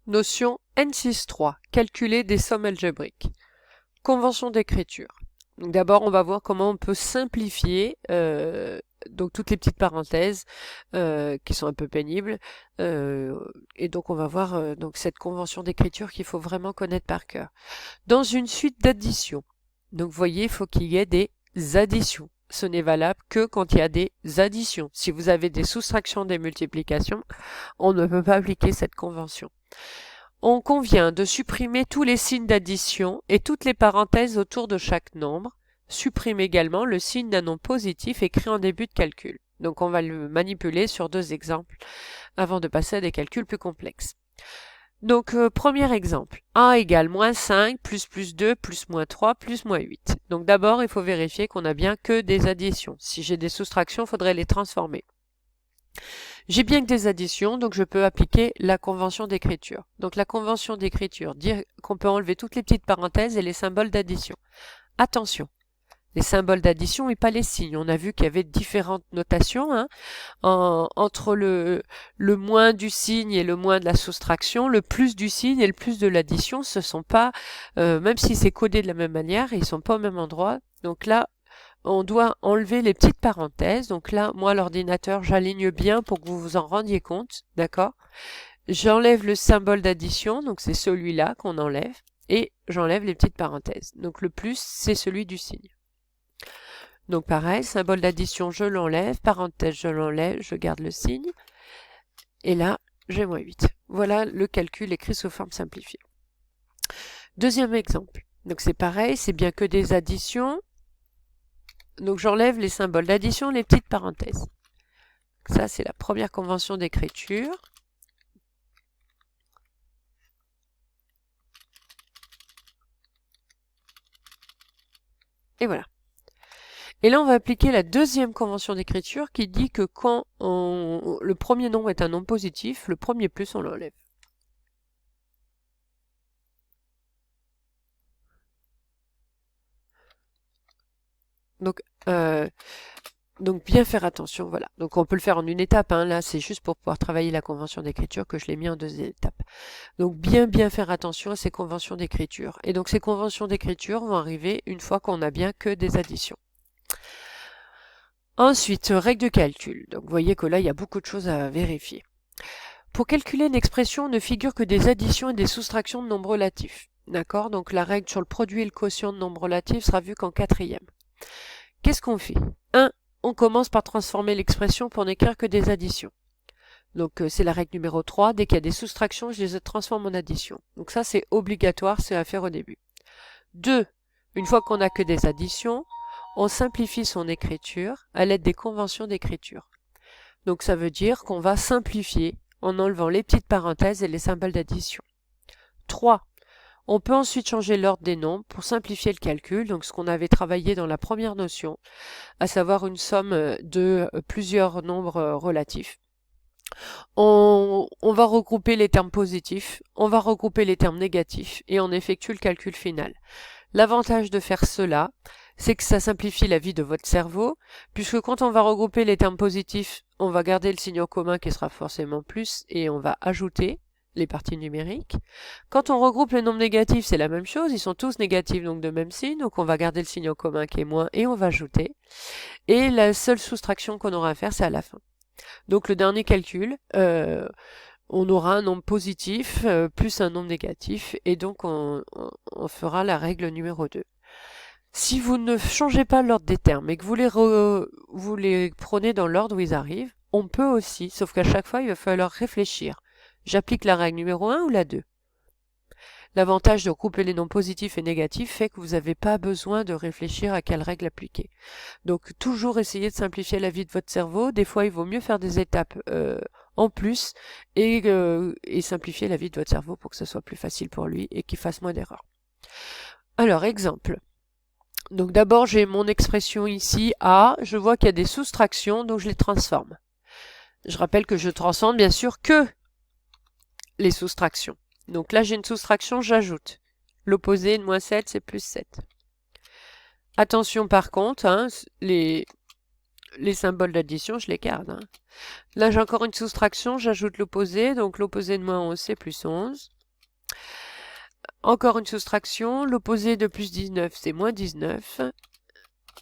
Notion N6.3. Calculer des sommes algébriques. Convention d'écriture. Donc d'abord, on va voir comment on peut simplifier donc toutes les petites parenthèses qui sont un peu pénibles. Et donc on va voir donc cette convention d'écriture qu'il faut vraiment connaître par cœur. Dans une suite d'additions, donc vous voyez, il faut qu'il y ait des additions. Ce n'est valable que quand il y a des additions. Si vous avez des soustractions, des multiplications, on ne peut pas appliquer cette convention. On convient de supprimer tous les signes d'addition et toutes les parenthèses autour de chaque nombre. Supprime également le signe d'un nom positif écrit en début de calcul. Donc on va le manipuler sur deux exemples avant de passer à des calculs plus complexes. Donc premier exemple, a égale moins 5 plus 2 plus moins 3 plus moins 8. Donc d'abord il faut vérifier qu'on n'a bien que des additions. Si j'ai des soustractions, il faudrait les transformer. J'ai bien que des additions, donc je peux appliquer la convention d'écriture. Donc la convention d'écriture dit qu'on peut enlever toutes les petites parenthèses et les symboles d'addition. Attention, les symboles d'addition et pas les signes. On a vu qu'il y avait différentes notations entre le moins du signe et le moins de la soustraction, le plus du signe et le plus de l'addition. Ce sont pas, même si c'est codé de la même manière, ils sont pas au même endroit. Donc là, on doit enlever les petites parenthèses. Donc là, moi, l'ordinateur, j'aligne bien pour que vous vous en rendiez compte, d'accord? J'enlève le symbole d'addition, donc c'est celui-là qu'on enlève, et j'enlève les petites parenthèses. Donc le plus, c'est celui du signe. Donc pareil, symbole d'addition, je l'enlève, parenthèse, je l'enlève, je garde le signe, et là, j'ai moins 8. Voilà le calcul écrit sous forme simplifiée. Deuxième exemple. Donc c'est pareil, c'est bien que des additions. Donc j'enlève les symboles d'addition, les petites parenthèses. Ça, c'est la première convention d'écriture. Et voilà. Et là, on va appliquer la deuxième convention d'écriture qui dit que quand le premier nombre est un nombre positif, le premier plus, on l'enlève. Donc bien faire attention, voilà. Donc on peut le faire en une étape, hein. Là c'est juste pour pouvoir travailler la convention d'écriture que je l'ai mis en deux étapes. Donc bien faire attention à ces conventions d'écriture. Et donc ces conventions d'écriture vont arriver une fois qu'on a bien que des additions. Ensuite, règle de calcul. Donc vous voyez que là il y a beaucoup de choses à vérifier. Pour calculer une expression, ne figure que des additions et des soustractions de nombres relatifs. D'accord? Donc la règle sur le produit et le quotient de nombres relatifs sera vue qu'en quatrième. Qu'est-ce qu'on fait? 1. On commence par transformer l'expression pour n'écrire que des additions. Donc c'est la règle numéro 3. Dès qu'il y a des soustractions, je les transforme en additions. Donc ça c'est obligatoire, c'est à faire au début. 2. Une fois qu'on n'a que des additions, on simplifie son écriture à l'aide des conventions d'écriture. Donc ça veut dire qu'on va simplifier en enlevant les petites parenthèses et les symboles d'addition. 3. On peut ensuite changer l'ordre des nombres pour simplifier le calcul, donc ce qu'on avait travaillé dans la première notion, à savoir une somme de plusieurs nombres relatifs. On va regrouper les termes positifs, on va regrouper les termes négatifs et on effectue le calcul final. L'avantage de faire cela, c'est que ça simplifie la vie de votre cerveau, puisque quand on va regrouper les termes positifs, on va garder le signe en commun qui sera forcément plus et on va ajouter les parties numériques. Quand on regroupe les nombres négatifs, c'est la même chose, ils sont tous négatifs, donc de même signe, donc on va garder le signe en commun qui est moins et on va ajouter. Et la seule soustraction qu'on aura à faire, c'est à la fin. Donc le dernier calcul, on aura un nombre positif plus un nombre négatif, et donc on fera la règle numéro 2. Si vous ne changez pas l'ordre des termes et que vous les prenez dans l'ordre où ils arrivent, on peut aussi, sauf qu'à chaque fois, il va falloir réfléchir. J'applique la règle numéro 1 ou la 2? L'avantage de regrouper les nombres positifs et négatifs fait que vous n'avez pas besoin de réfléchir à quelle règle appliquer. Donc toujours essayer de simplifier la vie de votre cerveau. Des fois, il vaut mieux faire des étapes en plus et simplifier la vie de votre cerveau pour que ce soit plus facile pour lui et qu'il fasse moins d'erreurs. Alors, exemple. Donc d'abord, j'ai mon expression ici, A. Je vois qu'il y a des soustractions, donc je les transforme. Je rappelle que je transforme bien sûr que les soustractions. Donc là, j'ai une soustraction, j'ajoute. L'opposé de moins 7, c'est plus 7. Attention par contre, hein, les les symboles d'addition, je les garde. Hein. Là, j'ai encore une soustraction, j'ajoute l'opposé. Donc, l'opposé de moins 11, c'est plus 11. Encore une soustraction, l'opposé de plus 19, c'est moins 19.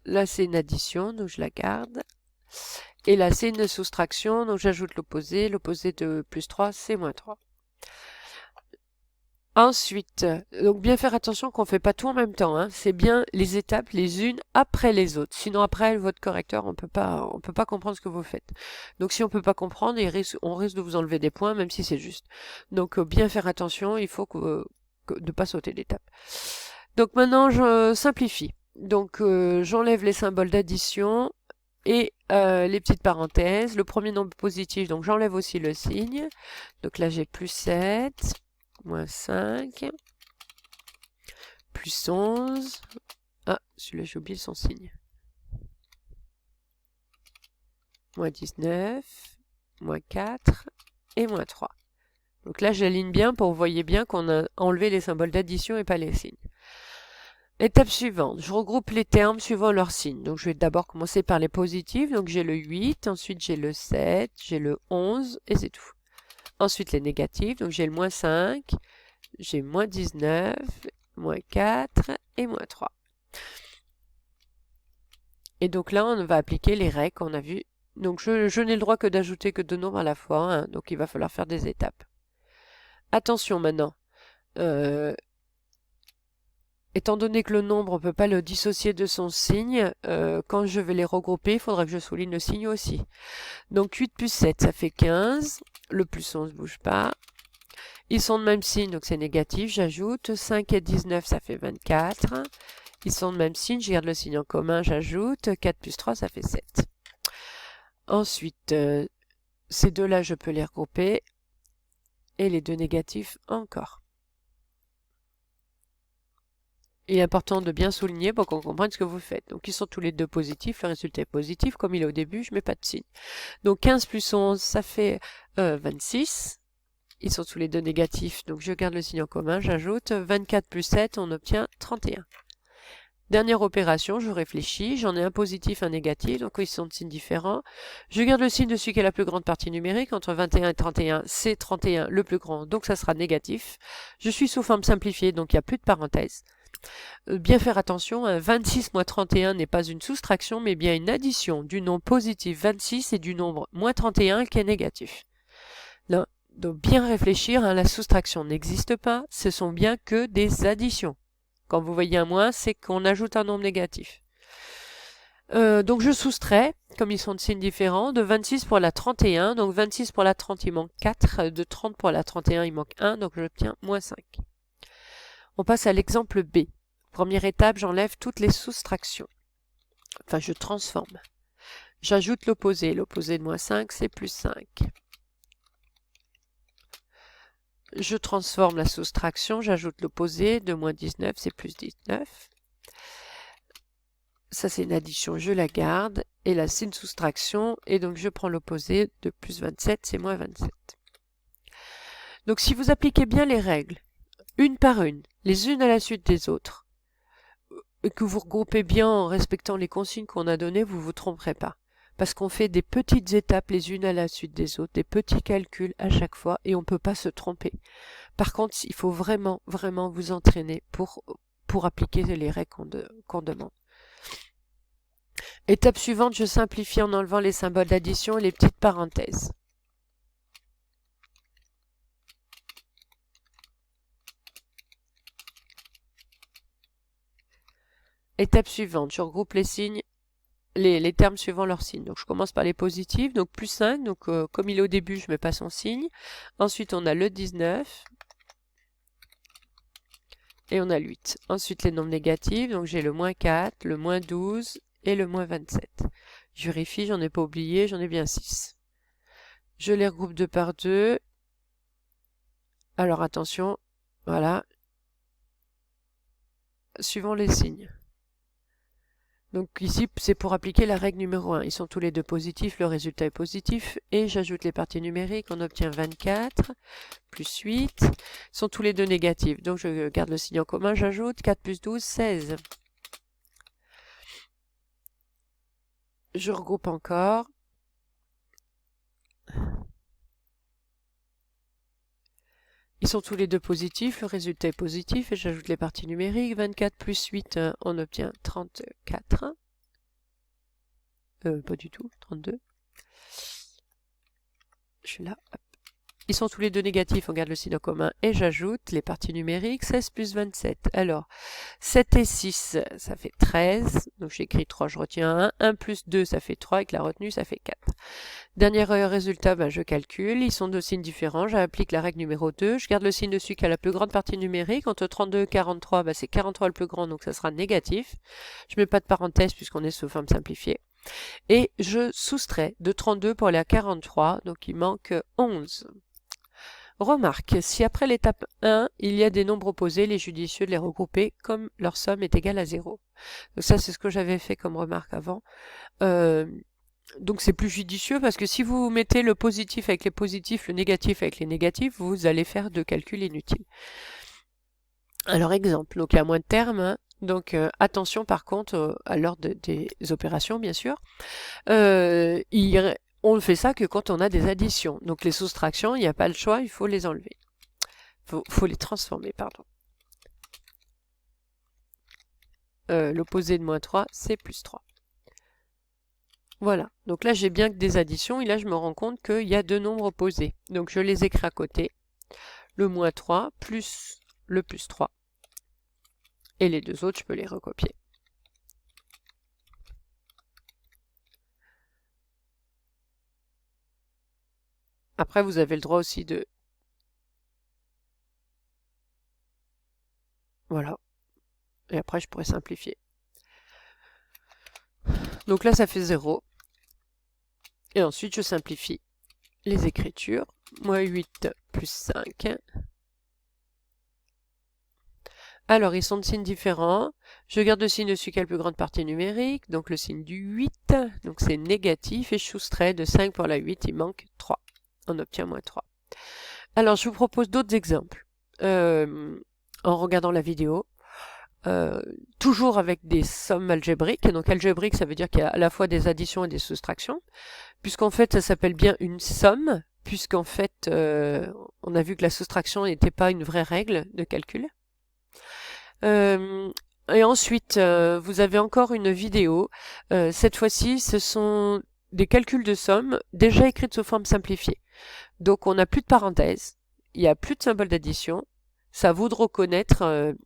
Là, c'est une addition, donc je la garde. Et là, c'est une soustraction, donc j'ajoute l'opposé. L'opposé de plus 3, c'est moins 3. Ensuite, donc bien faire attention qu'on ne fait pas tout en même temps. Hein. C'est bien les étapes les unes après les autres. Sinon, après, votre correcteur, on peut pas comprendre ce que vous faites. Donc, si on peut pas comprendre, on risque de vous enlever des points, même si c'est juste. Donc, bien faire attention, il faut de ne pas sauter d'étape. Donc, maintenant, je simplifie. Donc, j'enlève les symboles d'addition et les petites parenthèses. Le premier nombre positif, donc j'enlève aussi le signe. Donc là, j'ai plus 7. Moins 5, plus 11, ah, celui-là j'ai oublié son signe, moins 19, moins 4 et moins 3. Donc là j'aligne bien pour que vous voyez bien qu'on a enlevé les symboles d'addition et pas les signes. Étape suivante, je regroupe les termes suivant leurs signes. Donc je vais d'abord commencer par les positifs, donc j'ai le 8, ensuite j'ai le 7, j'ai le 11 et c'est tout. Ensuite les négatifs, donc j'ai le moins 5, j'ai moins 19, moins 4 et moins 3. Et donc là, on va appliquer les règles qu'on a vues. Donc je n'ai le droit que d'ajouter que 2 nombres à la fois, hein, donc il va falloir faire des étapes. Attention maintenant, étant donné que le nombre, on ne peut pas le dissocier de son signe, quand je vais les regrouper, il faudra que je souligne le signe aussi. Donc 8 plus 7, ça fait 15, le plus 11 ne bouge pas. Ils sont de même signe, donc c'est négatif, j'ajoute. 5 et 19, ça fait 24. Ils sont de même signe, je garde le signe en commun, j'ajoute. 4 plus 3, ça fait 7. Ensuite, ces deux-là, je peux les regrouper. Et les deux négatifs encore. Il est important de bien souligner pour qu'on comprenne ce que vous faites. Donc, ils sont tous les deux positifs, le résultat est positif. Comme il est au début, je ne mets pas de signe. Donc, 15 plus 11, ça fait 26. Ils sont tous les deux négatifs, donc je garde le signe en commun, j'ajoute 24 plus 7, on obtient 31. Dernière opération, je réfléchis, j'en ai un positif, un négatif, donc ils sont de signes différents. Je garde le signe de celui qui est la plus grande partie numérique, entre 21 et 31, c'est 31 le plus grand, donc ça sera négatif. Je suis sous forme simplifiée, donc il n'y a plus de parenthèse. Bien faire attention, 26 moins 31 n'est pas une soustraction, mais bien une addition du nombre positif 26 et du nombre moins 31 qui est négatif. Là, donc bien réfléchir, hein, la soustraction n'existe pas, ce sont bien que des additions. Quand vous voyez un moins, c'est qu'on ajoute un nombre négatif. Donc je soustrais, comme ils sont de signes différents, de 26 pour la 31, donc 26 pour la 30 il manque 4, de 30 pour la 31 il manque 1, donc j'obtiens moins 5. On passe à l'exemple B. Première étape, j'enlève toutes les soustractions. Enfin, je transforme. J'ajoute l'opposé. L'opposé de moins 5, c'est plus 5. Je transforme la soustraction, j'ajoute l'opposé, de moins 19, c'est plus 19. Ça, c'est une addition, je la garde. Et là, c'est une soustraction, et donc je prends l'opposé, de plus 27, c'est moins 27. Donc, si vous appliquez bien les règles, une par une, les unes à la suite des autres, et que vous regroupez bien en respectant les consignes qu'on a données, vous ne vous tromperez pas. Parce qu'on fait des petites étapes les unes à la suite des autres, des petits calculs à chaque fois, et on ne peut pas se tromper. Par contre, il faut vraiment, vraiment vous entraîner pour appliquer les règles qu'on demande. Étape suivante, je simplifie en enlevant les symboles d'addition et les petites parenthèses. Étape suivante, je regroupe les signes, les termes suivant leurs signes. Donc je commence par les positifs, donc plus 5, donc comme il est au début, je ne mets pas son signe. Ensuite, on a le 19. Et on a le 8. Ensuite, les nombres négatifs, donc j'ai le moins 4, le moins 12 et le moins 27. Je vérifie, j'en ai pas oublié, j'en ai bien 6. Je les regroupe 2 par 2. Alors attention, voilà. Suivant les signes. Donc ici, c'est pour appliquer la règle numéro 1. Ils sont tous les deux positifs, le résultat est positif. Et j'ajoute les parties numériques, on obtient 24, plus 8. Ils sont tous les deux négatifs. Donc je garde le signe en commun, j'ajoute 4 plus 12, 16. Je regroupe encore. Ils sont tous les deux positifs, le résultat est positif et j'ajoute les parties numériques. 24 plus 8, on obtient 34. Pas du tout, 32. Je suis là. Hop. Ils sont tous les deux négatifs, on garde le signe en commun et j'ajoute les parties numériques. 16 plus 27. Alors, 7 et 6, ça fait 13. Donc j'écris 3, je retiens 1. 1 plus 2, ça fait 3. Avec la retenue, ça fait 4. Dernier résultat, je calcule. Ils sont de signes différents. J'applique la règle numéro 2. Je garde le signe dessus qui a la plus grande partie numérique. Entre 32 et 43, c'est 43 le plus grand, donc ça sera négatif. Je mets pas de parenthèse puisqu'on est sous forme simplifiée. Et je soustrais de 32 pour aller à 43, donc il manque 11. Remarque, si après l'étape 1, il y a des nombres opposés, il est judicieux de les regrouper comme leur somme est égale à 0. Donc ça, c'est ce que j'avais fait comme remarque avant. Donc c'est plus judicieux parce que si vous mettez le positif avec les positifs, le négatif avec les négatifs, vous allez faire de calculs inutiles. Alors exemple, donc il y a moins de termes, hein. Donc attention par contre à l'ordre des opérations bien sûr. On ne fait ça que quand on a des additions. Donc les soustractions, il n'y a pas le choix, il faut les enlever. Faut les transformer, pardon. L'opposé de moins 3, c'est plus 3. Voilà, donc là j'ai bien que des additions, et là je me rends compte qu'il y a deux nombres opposés. Donc je les écris à côté. Le moins 3 plus le plus 3. Et les deux autres, je peux les recopier. Après, vous avez le droit aussi de... Voilà. Et après, je pourrais simplifier. Donc là, ça fait 0. Et ensuite, je simplifie les écritures. Moins 8 plus 5. Alors, ils sont de signes différents. Je garde le signe dessus qui a la plus grande partie numérique. Donc, le signe du 8. Donc, c'est négatif. Et je soustrais de 5 pour la 8. Il manque 3. On obtient moins 3. Alors, je vous propose d'autres exemples. En regardant la vidéo. Toujours avec des sommes algébriques. Donc algébrique, ça veut dire qu'il y a à la fois des additions et des soustractions, puisqu'en fait ça s'appelle bien une somme, puisqu'en fait on a vu que la soustraction n'était pas une vraie règle de calcul. Et ensuite, vous avez encore une vidéo. Cette fois-ci, ce sont des calculs de somme déjà écrites sous forme simplifiée. Donc on n'a plus de parenthèses, il n'y a plus de symbole d'addition. Ça à vous de reconnaître...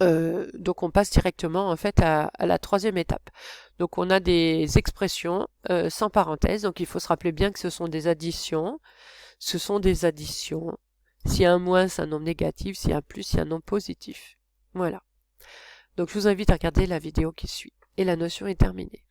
donc on passe directement en fait à la troisième étape. Donc on a des expressions sans parenthèse, donc il faut se rappeler bien que ce sont des additions. Ce sont des additions. S'il y a un moins, c'est un nombre négatif. S'il y a un plus, c'est un nombre positif. Voilà. Donc je vous invite à regarder la vidéo qui suit. Et la notion est terminée.